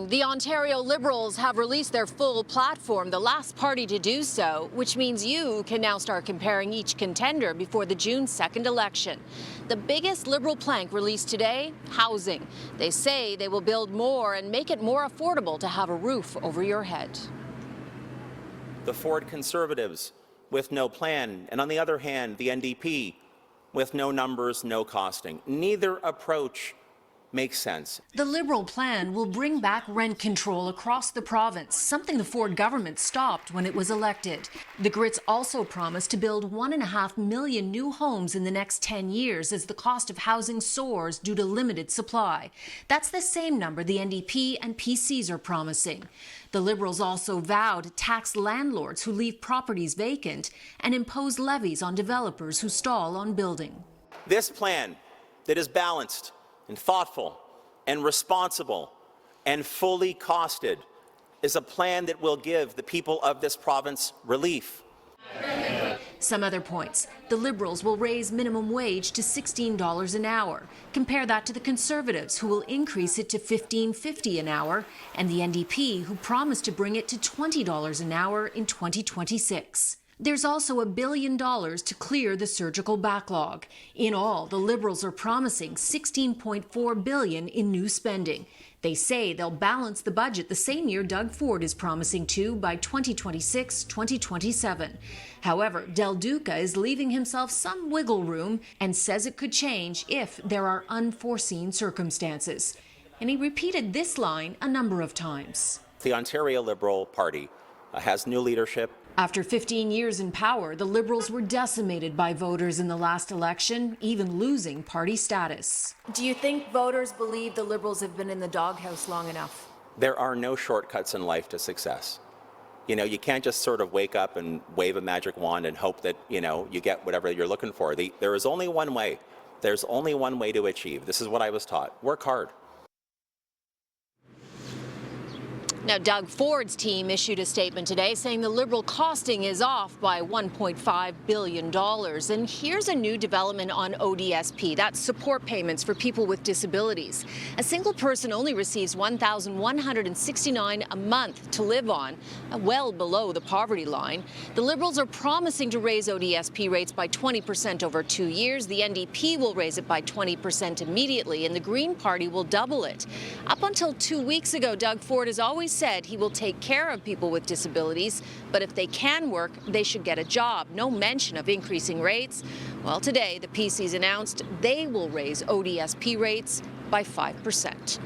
The Ontario Liberals have released their full platform, the last party to do so, which means you can now start comparing each contender before the June 2nd election. The biggest Liberal plank released today, housing. They say they will build more and make it more affordable to have a roof over your head. The Ford Conservatives with no plan, and on the other hand, the NDP with no numbers, no costing. Neither approach makes sense. The Liberal plan will bring back rent control across the province, something the Ford government stopped when it was elected. The Grits also promised to build 1.5 million new homes in the next 10 years as the cost of housing soars due to limited supply. That's the same number the NDP and PCs are promising. The Liberals also vowed to tax landlords who leave properties vacant and impose levies on developers who stall on building. This plan that is balanced and thoughtful and responsible and fully costed is a plan that will give the people of this province relief. Some other points. The Liberals will raise minimum wage to $16 an hour. Compare that to the Conservatives, who will increase it to $15.50 an hour, and the NDP, who promised to bring it to $20 an hour in 2026. There's also $1 billion to clear the surgical backlog. In all, the Liberals are promising $16.4 billion in new spending. They say they'll balance the budget the same year Doug Ford is promising to by 2026-2027. However, Del Duca is leaving himself some wiggle room and says it could change if there are unforeseen circumstances. And he repeated this line a number of times. The Ontario Liberal Party has new leadership. After 15 years in power, the Liberals were decimated by voters in the last election, even losing party status. Do you think voters believe the Liberals have been in the doghouse long enough? There are no shortcuts in life to success. You can't just sort of wake up and wave a magic wand and hope that, you get whatever you're looking for. There is only one way. There's only one way to achieve. This is what I was taught. Work hard. Now, Doug Ford's team issued a statement today saying the Liberal costing is off by $1.5 billion. And here's a new development on ODSP. That's support payments for people with disabilities. A single person only receives $1,169 a month to live on, well below the poverty line. The Liberals are promising to raise ODSP rates by 20% over 2 years. The NDP will raise it by 20% immediately, and the Green Party will double it. Up until 2 weeks ago, Doug Ford has always said he will take care of people with disabilities, but if they can work, they should get a job. No mention of increasing rates. Well, today, the PCs announced they will raise ODSP rates by 5%.